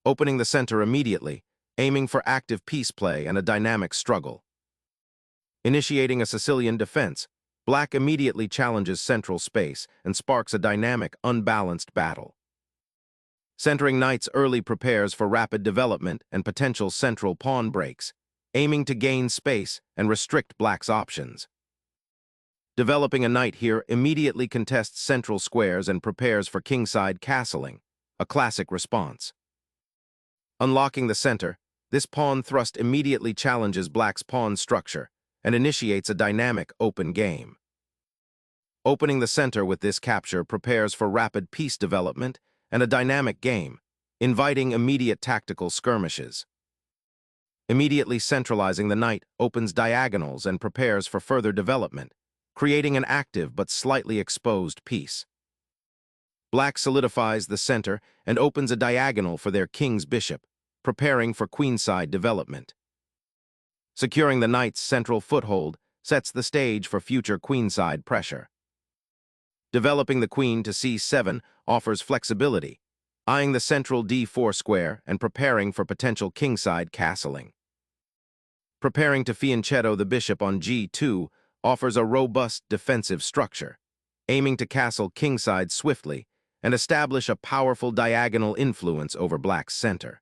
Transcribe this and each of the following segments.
opening the center immediately, aiming for active piece play and a dynamic struggle. Initiating a Sicilian defense, black immediately challenges central space and sparks a dynamic, unbalanced battle. Centering knights early prepares for rapid development and potential central pawn breaks, aiming to gain space and restrict black's options. Developing a knight here immediately contests central squares and prepares for kingside castling, a classic response. Unlocking the center, this pawn thrust immediately challenges black's pawn structure and initiates a dynamic open game. Opening the center with this capture prepares for rapid piece development and a dynamic game, inviting immediate tactical skirmishes. Immediately centralizing the knight opens diagonals and prepares for further development, creating an active but slightly exposed piece. Black solidifies the center and opens a diagonal for their king's bishop, preparing for queenside development. Securing the knight's central foothold sets the stage for future queenside pressure. Developing the queen to c7 offers flexibility, eyeing the central d4 square and preparing for potential kingside castling. Preparing to fianchetto the bishop on g2 offers a robust defensive structure, aiming to castle kingside swiftly and establish a powerful diagonal influence over black's center.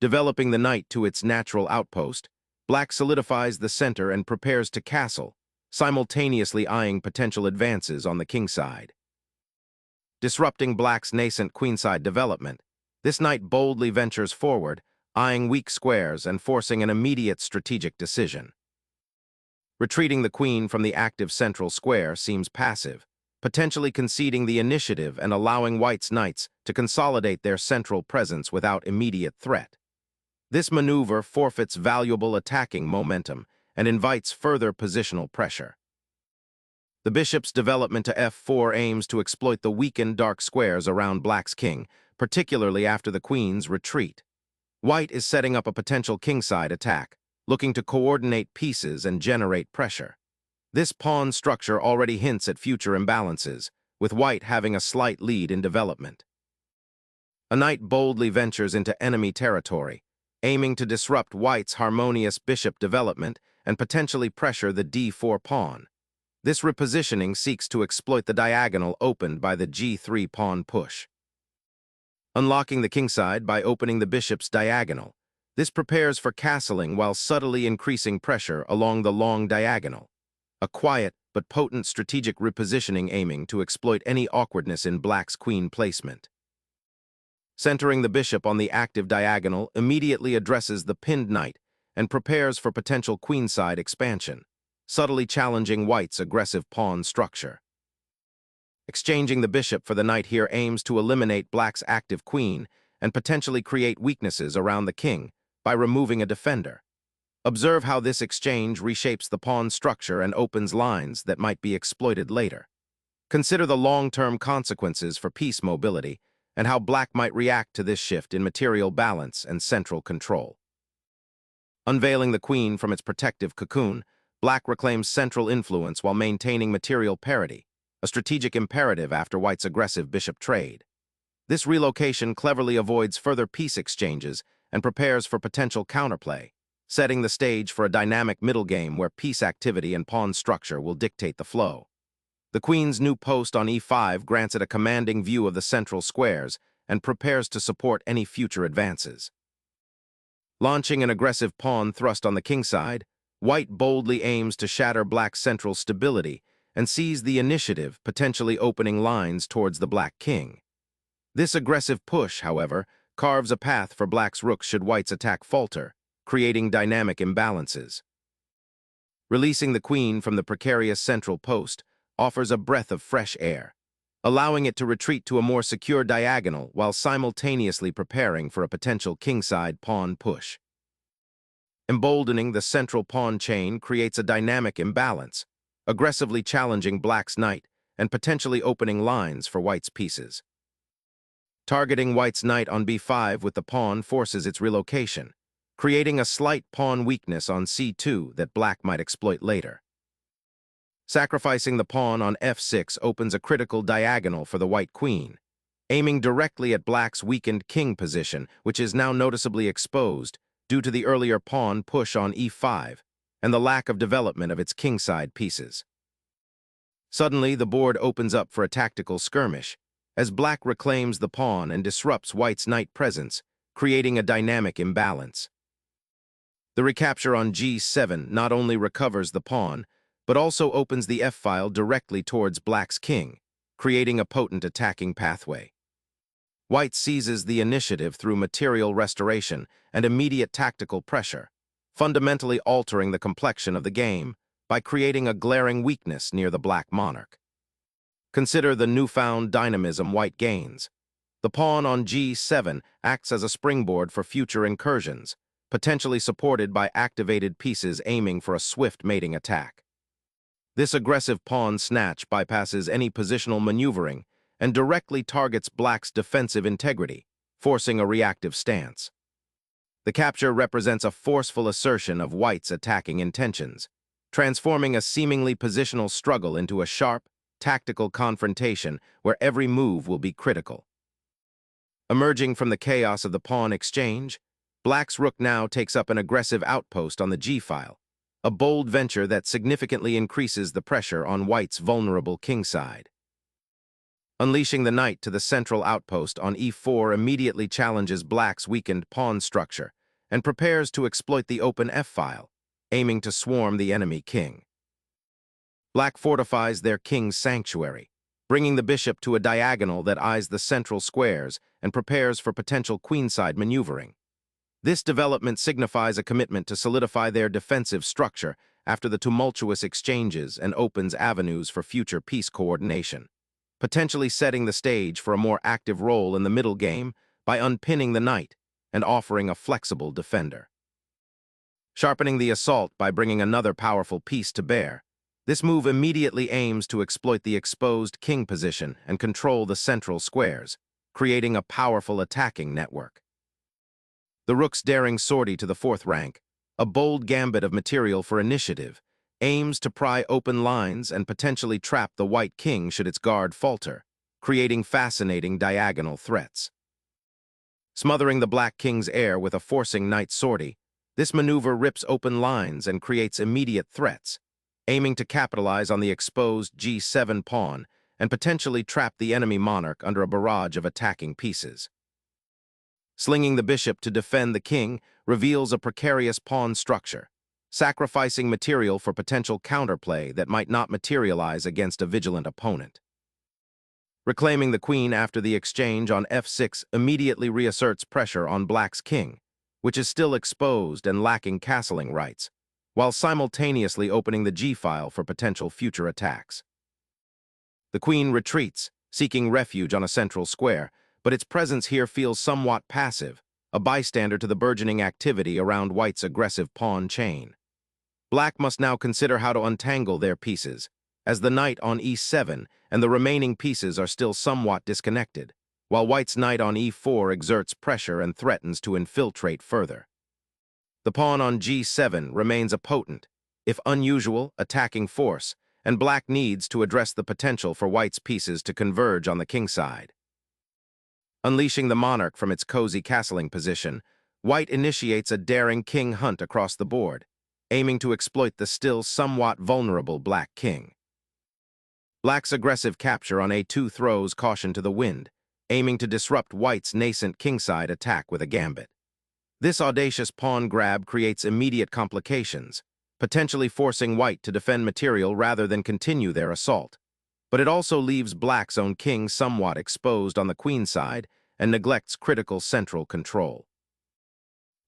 Developing the knight to its natural outpost, black solidifies the center and prepares to castle, simultaneously eyeing potential advances on the kingside. Disrupting black's nascent queenside development, this knight boldly ventures forward, eyeing weak squares and forcing an immediate strategic decision. Retreating the queen from the active central square seems passive, potentially conceding the initiative and allowing white's knights to consolidate their central presence without immediate threat. This maneuver forfeits valuable attacking momentum and invites further positional pressure. The bishop's development to f4 aims to exploit the weakened dark squares around black's king, particularly after the queen's retreat. White is setting up a potential kingside attack, looking to coordinate pieces and generate pressure. This pawn structure already hints at future imbalances, with white having a slight lead in development. A knight boldly ventures into enemy territory, aiming to disrupt white's harmonious bishop development and potentially pressure the d4 pawn. This repositioning seeks to exploit the diagonal opened by the g3 pawn push. Unlocking the kingside by opening the bishop's diagonal, this prepares for castling while subtly increasing pressure along the long diagonal, a quiet but potent strategic repositioning aiming to exploit any awkwardness in black's queen placement. Centering the bishop on the active diagonal immediately addresses the pinned knight and prepares for potential queenside expansion, subtly challenging white's aggressive pawn structure. Exchanging the bishop for the knight here aims to eliminate black's active queen and potentially create weaknesses around the king by removing a defender. Observe how this exchange reshapes the pawn structure and opens lines that might be exploited later. Consider the long-term consequences for piece mobility and how black might react to this shift in material balance and central control. Unveiling the queen from its protective cocoon, black reclaims central influence while maintaining material parity, a strategic imperative after white's aggressive bishop trade. This relocation cleverly avoids further piece exchanges and prepares for potential counterplay, setting the stage for a dynamic middle game where piece activity and pawn structure will dictate the flow. The queen's new post on e5 grants it a commanding view of the central squares and prepares to support any future advances. Launching an aggressive pawn thrust on the kingside, white boldly aims to shatter black's central stability and seize the initiative, potentially opening lines towards the black king. This aggressive push, however, carves a path for black's rook should white's attack falter, creating dynamic imbalances. Releasing the queen from the precarious central post offers a breath of fresh air, allowing it to retreat to a more secure diagonal while simultaneously preparing for a potential kingside pawn push. Emboldening the central pawn chain creates a dynamic imbalance, aggressively challenging black's knight and potentially opening lines for white's pieces. Targeting white's knight on b5 with the pawn forces its relocation, creating a slight pawn weakness on c2 that black might exploit later. Sacrificing the pawn on f6 opens a critical diagonal for the white queen, aiming directly at black's weakened king position, which is now noticeably exposed due to the earlier pawn push on e5 and the lack of development of its kingside pieces. Suddenly, the board opens up for a tactical skirmish, as black reclaims the pawn and disrupts white's knight presence, creating a dynamic imbalance. The recapture on g7 not only recovers the pawn, but also opens the f-file directly towards black's king, creating a potent attacking pathway. White seizes the initiative through material restoration and immediate tactical pressure, fundamentally altering the complexion of the game by creating a glaring weakness near the black monarch. Consider the newfound dynamism white gains. The pawn on g7 acts as a springboard for future incursions, potentially supported by activated pieces aiming for a swift mating attack. This aggressive pawn snatch bypasses any positional maneuvering and directly targets black's defensive integrity, forcing a reactive stance. The capture represents a forceful assertion of white's attacking intentions, transforming a seemingly positional struggle into a sharp, tactical confrontation where every move will be critical. Emerging from the chaos of the pawn exchange, black's rook now takes up an aggressive outpost on the g-file, a bold venture that significantly increases the pressure on white's vulnerable kingside. Unleashing the knight to the central outpost on e4 immediately challenges black's weakened pawn structure and prepares to exploit the open f-file, aiming to swarm the enemy king. Black fortifies their king's sanctuary, bringing the bishop to a diagonal that eyes the central squares and prepares for potential queenside maneuvering. This development signifies a commitment to solidify their defensive structure after the tumultuous exchanges and opens avenues for future piece coordination, potentially setting the stage for a more active role in the middle game by unpinning the knight and offering a flexible defender. Sharpening the assault by bringing another powerful piece to bear, this move immediately aims to exploit the exposed king position and control the central squares, creating a powerful attacking network. The rook's daring sortie to the fourth rank, a bold gambit of material for initiative, aims to pry open lines and potentially trap the white king should its guard falter, creating fascinating diagonal threats. Smothering the black king's heir with a forcing knight sortie, this maneuver rips open lines and creates immediate threats, aiming to capitalize on the exposed g7 pawn and potentially trap the enemy monarch under a barrage of attacking pieces. Slinging the bishop to defend the king reveals a precarious pawn structure, sacrificing material for potential counterplay that might not materialize against a vigilant opponent. Reclaiming the queen after the exchange on f6 immediately reasserts pressure on black's king, which is still exposed and lacking castling rights, while simultaneously opening the g-file for potential future attacks. The queen retreats, seeking refuge on a central square, but its presence here feels somewhat passive, a bystander to the burgeoning activity around white's aggressive pawn chain. Black must now consider how to untangle their pieces, as the knight on e7 and the remaining pieces are still somewhat disconnected, while white's knight on e4 exerts pressure and threatens to infiltrate further. The pawn on g7 remains a potent, if unusual, attacking force, and black needs to address the potential for white's pieces to converge on the kingside. Unleashing the monarch from its cozy castling position, white initiates a daring king hunt across the board, aiming to exploit the still somewhat vulnerable black king. Black's aggressive capture on a2 throws caution to the wind, aiming to disrupt white's nascent kingside attack with a gambit. This audacious pawn grab creates immediate complications, potentially forcing white to defend material rather than continue their assault. But it also leaves black's own king somewhat exposed on the queen side and neglects critical central control.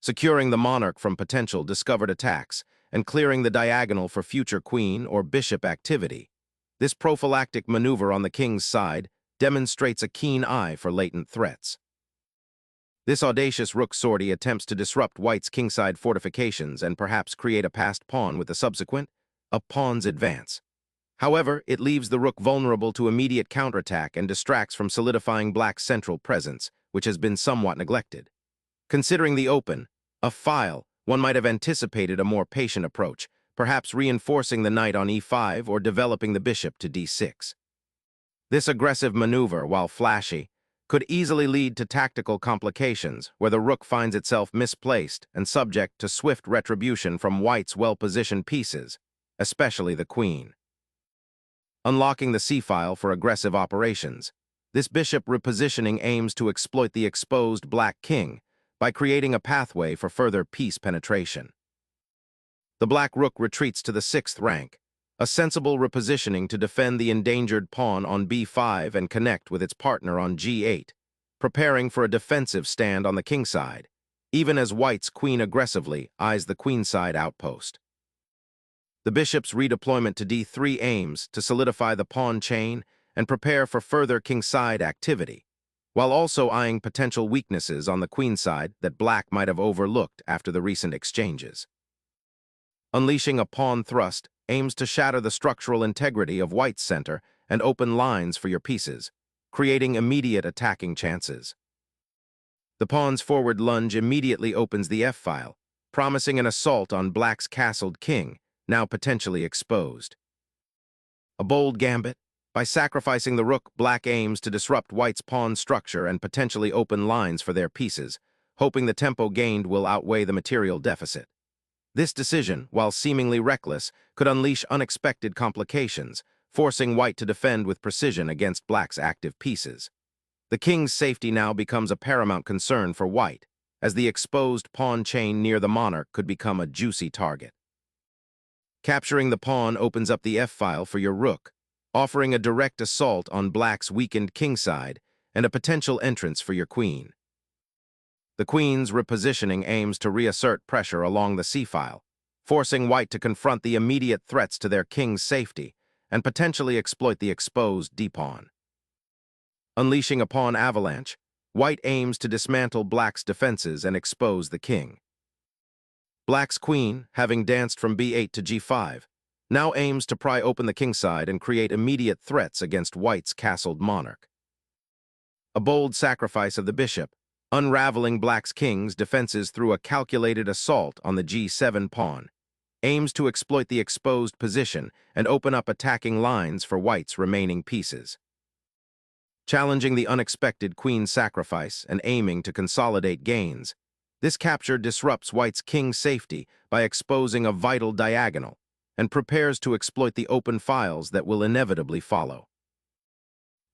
Securing the monarch from potential discovered attacks and clearing the diagonal for future queen or bishop activity, this prophylactic maneuver on the king's side demonstrates a keen eye for latent threats. This audacious rook sortie attempts to disrupt white's kingside fortifications and perhaps create a passed pawn with the subsequent, a pawn's advance. However, it leaves the rook vulnerable to immediate counterattack and distracts from solidifying black's central presence, which has been somewhat neglected. Considering the open, a file, one might have anticipated a more patient approach, perhaps reinforcing the knight on e5 or developing the bishop to d6. This aggressive maneuver, while flashy, could easily lead to tactical complications where the rook finds itself misplaced and subject to swift retribution from white's well-positioned pieces, especially the queen. Unlocking the c-file for aggressive operations, this bishop repositioning aims to exploit the exposed black king by creating a pathway for further piece penetration. The black rook retreats to the 6th rank, a sensible repositioning to defend the endangered pawn on b5 and connect with its partner on g8, preparing for a defensive stand on the kingside, even as white's queen aggressively eyes the queenside outpost. The bishop's redeployment to d3 aims to solidify the pawn chain and prepare for further kingside activity, while also eyeing potential weaknesses on the queenside that black might have overlooked after the recent exchanges. Unleashing a pawn thrust aims to shatter the structural integrity of white's center and open lines for your pieces, creating immediate attacking chances. The pawn's forward lunge immediately opens the f-file, promising an assault on black's castled king, now potentially exposed. A bold gambit. By sacrificing the rook, black aims to disrupt white's pawn structure and potentially open lines for their pieces, hoping the tempo gained will outweigh the material deficit. This decision, while seemingly reckless, could unleash unexpected complications, forcing white to defend with precision against black's active pieces. The king's safety now becomes a paramount concern for white, as the exposed pawn chain near the monarch could become a juicy target. Capturing the pawn opens up the f-file for your rook, offering a direct assault on black's weakened kingside and a potential entrance for your queen. The queen's repositioning aims to reassert pressure along the c-file, forcing white to confront the immediate threats to their king's safety and potentially exploit the exposed d-pawn. Unleashing a pawn avalanche, white aims to dismantle black's defenses and expose the king. Black's queen, having danced from b8 to g5, now aims to pry open the kingside and create immediate threats against white's castled monarch. A bold sacrifice of the bishop, unraveling black's king's defenses through a calculated assault on the g7 pawn, aims to exploit the exposed position and open up attacking lines for white's remaining pieces. Challenging the unexpected queen sacrifice and aiming to consolidate gains, this capture disrupts white's king's safety by exposing a vital diagonal and prepares to exploit the open files that will inevitably follow.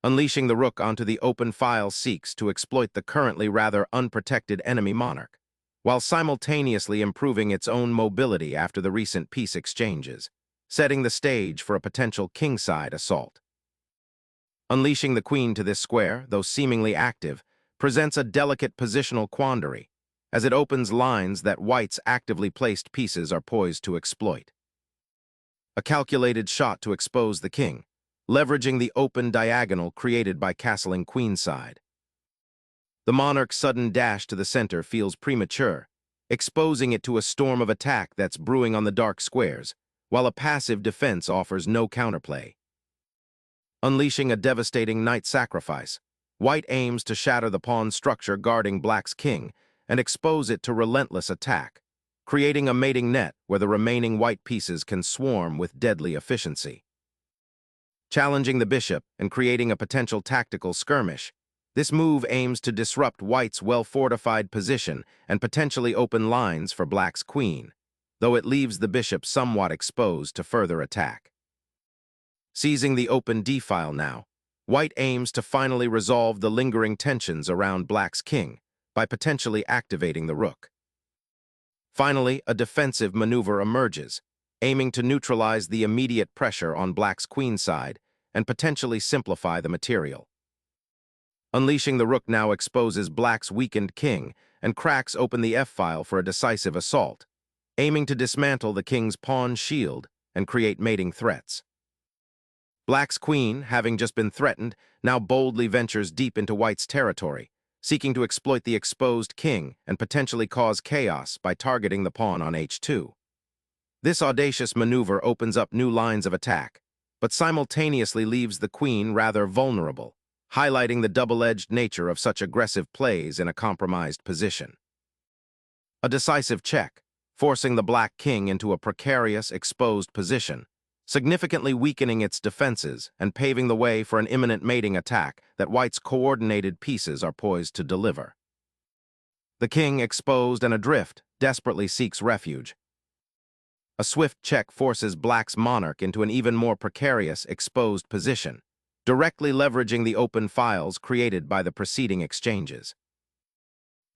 Unleashing the rook onto the open file seeks to exploit the currently rather unprotected enemy monarch, while simultaneously improving its own mobility after the recent piece exchanges, setting the stage for a potential kingside assault. Unleashing the queen to this square, though seemingly active, presents a delicate positional quandary, as it opens lines that white's actively placed pieces are poised to exploit. A calculated shot to expose the king, leveraging the open diagonal created by castling queenside. The monarch's sudden dash to the center feels premature, exposing it to a storm of attack that's brewing on the dark squares, while a passive defense offers no counterplay. Unleashing a devastating knight sacrifice, white aims to shatter the pawn structure guarding black's king and expose it to relentless attack, creating a mating net where the remaining white pieces can swarm with deadly efficiency. Challenging the bishop and creating a potential tactical skirmish, this move aims to disrupt white's well-fortified position and potentially open lines for black's queen, though it leaves the bishop somewhat exposed to further attack. Seizing the open d-file now, white aims to finally resolve the lingering tensions around black's king by potentially activating the rook. Finally, a defensive maneuver emerges, aiming to neutralize the immediate pressure on black's queenside and potentially simplify the material. Unleashing the rook now exposes black's weakened king and cracks open the f-file for a decisive assault, aiming to dismantle the king's pawn shield and create mating threats. Black's queen, having just been threatened, now boldly ventures deep into white's territory, seeking to exploit the exposed king and potentially cause chaos by targeting the pawn on h2. This audacious maneuver opens up new lines of attack, but simultaneously leaves the queen rather vulnerable, highlighting the double-edged nature of such aggressive plays in a compromised position. A decisive check, forcing the black king into a precarious, exposed position, significantly weakening its defenses and paving the way for an imminent mating attack that white's coordinated pieces are poised to deliver. The king, exposed and adrift, desperately seeks refuge. A swift check forces black's monarch into an even more precarious, exposed position, directly leveraging the open files created by the preceding exchanges.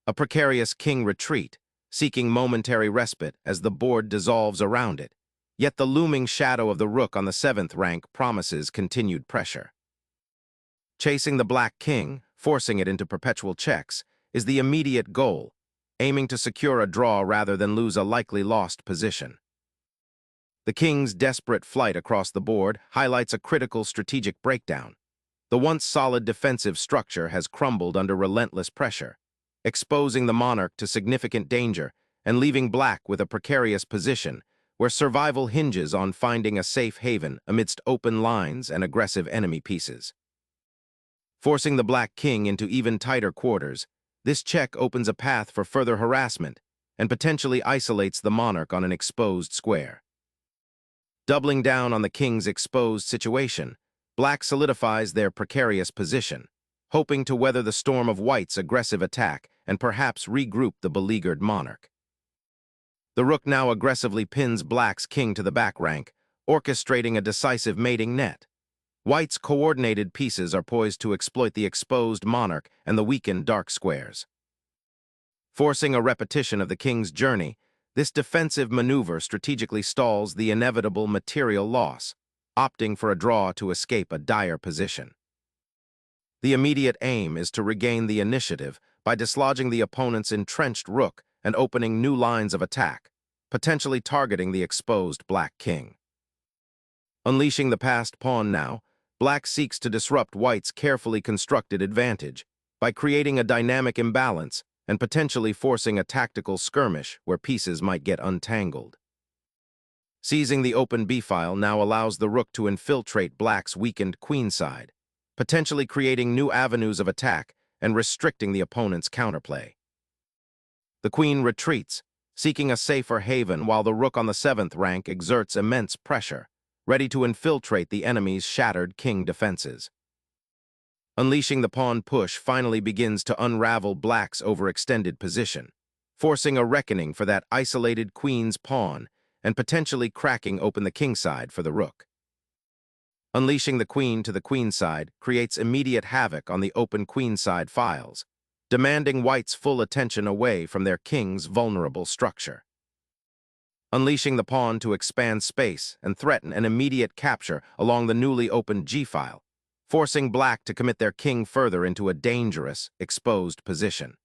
A precarious king retreat, seeking momentary respite as the board dissolves around it, yet the looming shadow of the rook on the 7th rank promises continued pressure. Chasing the black king, forcing it into perpetual checks, is the immediate goal, aiming to secure a draw rather than lose a likely lost position. The king's desperate flight across the board highlights a critical strategic breakdown. The once solid defensive structure has crumbled under relentless pressure, exposing the monarch to significant danger and leaving black with a precarious position where survival hinges on finding a safe haven amidst open lines and aggressive enemy pieces. Forcing the black king into even tighter quarters, this check opens a path for further harassment and potentially isolates the monarch on an exposed square. Doubling down on the king's exposed situation, black solidifies their precarious position, hoping to weather the storm of white's aggressive attack and perhaps regroup the beleaguered monarch. The rook now aggressively pins black's king to the back rank, orchestrating a decisive mating net. White's coordinated pieces are poised to exploit the exposed monarch and the weakened dark squares. Forcing a repetition of the king's journey, this defensive maneuver strategically stalls the inevitable material loss, opting for a draw to escape a dire position. The immediate aim is to regain the initiative by dislodging the opponent's entrenched rook and opening new lines of attack, potentially targeting the exposed black king. Unleashing the passed pawn now, black seeks to disrupt white's carefully constructed advantage by creating a dynamic imbalance and potentially forcing a tactical skirmish where pieces might get untangled. Seizing the open b-file now allows the rook to infiltrate black's weakened queenside, potentially creating new avenues of attack and restricting the opponent's counterplay. The queen retreats, seeking a safer haven while the rook on the 7th rank exerts immense pressure, ready to infiltrate the enemy's shattered king defenses. Unleashing the pawn push finally begins to unravel black's overextended position, forcing a reckoning for that isolated queen's pawn and potentially cracking open the kingside for the rook. Unleashing the queen to the queenside creates immediate havoc on the open queenside files, demanding white's full attention away from their king's vulnerable structure. Unleashing the pawn to expand space and threaten an immediate capture along the newly opened g-file, forcing black to commit their king further into a dangerous, exposed position.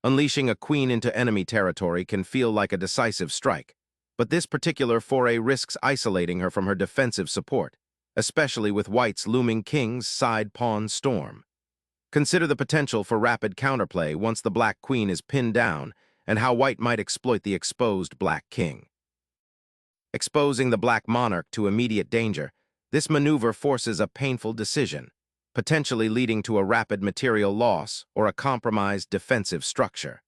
Unleashing a queen into enemy territory can feel like a decisive strike, but this particular foray risks isolating her from her defensive support, especially with white's looming king's side pawn storm. Consider the potential for rapid counterplay once the black queen is pinned down and how white might exploit the exposed black king. Exposing the black monarch to immediate danger, this maneuver forces a painful decision, potentially leading to a rapid material loss or a compromised defensive structure.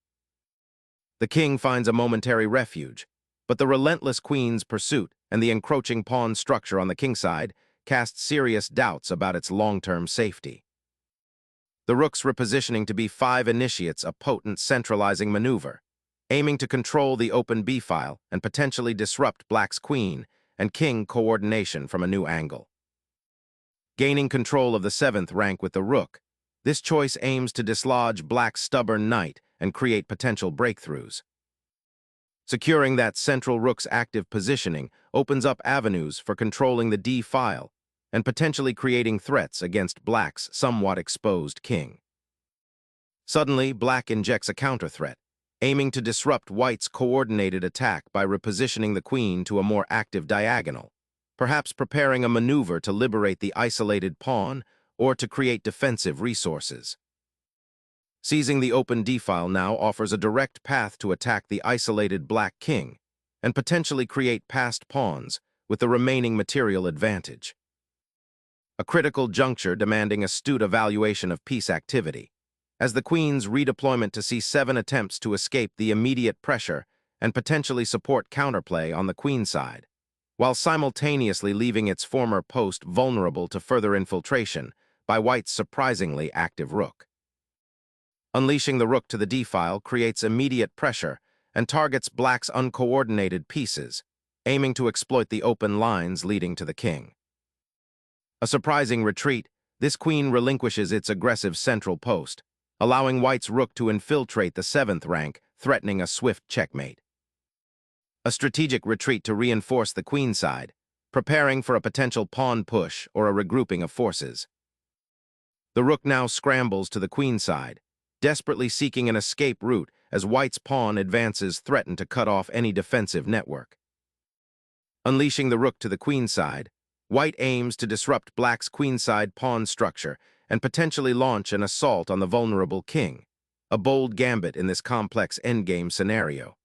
The king finds a momentary refuge, but the relentless queen's pursuit and the encroaching pawn structure on the kingside cast serious doubts about its long-term safety. The rook's repositioning to b5 initiates a potent centralizing maneuver, aiming to control the open b-file and potentially disrupt black's queen and king coordination from a new angle. Gaining control of the 7th rank with the rook, this choice aims to dislodge black's stubborn knight and create potential breakthroughs. Securing that central rook's active positioning opens up avenues for controlling the d-file and potentially creating threats against black's somewhat exposed king. Suddenly, black injects a counter-threat, aiming to disrupt white's coordinated attack by repositioning the queen to a more active diagonal, perhaps preparing a maneuver to liberate the isolated pawn or to create defensive resources. Seizing the open d-file now offers a direct path to attack the isolated black king and potentially create passed pawns with the remaining material advantage. A critical juncture demanding astute evaluation of piece activity, as the queen's redeployment to c7 attempts to escape the immediate pressure and potentially support counterplay on the queenside. while simultaneously leaving its former post vulnerable to further infiltration by white's surprisingly active rook. Unleashing the rook to the d-file creates immediate pressure and targets black's uncoordinated pieces, aiming to exploit the open lines leading to the king. A surprising retreat, this queen relinquishes its aggressive central post, allowing white's rook to infiltrate the 7th rank, threatening a swift checkmate. A strategic retreat to reinforce the queenside, preparing for a potential pawn push or a regrouping of forces. The rook now scrambles to the queenside, desperately seeking an escape route as white's pawn advances threaten to cut off any defensive network. Unleashing the rook to the queenside, white aims to disrupt black's queenside pawn structure and potentially launch an assault on the vulnerable king, a bold gambit in this complex endgame scenario.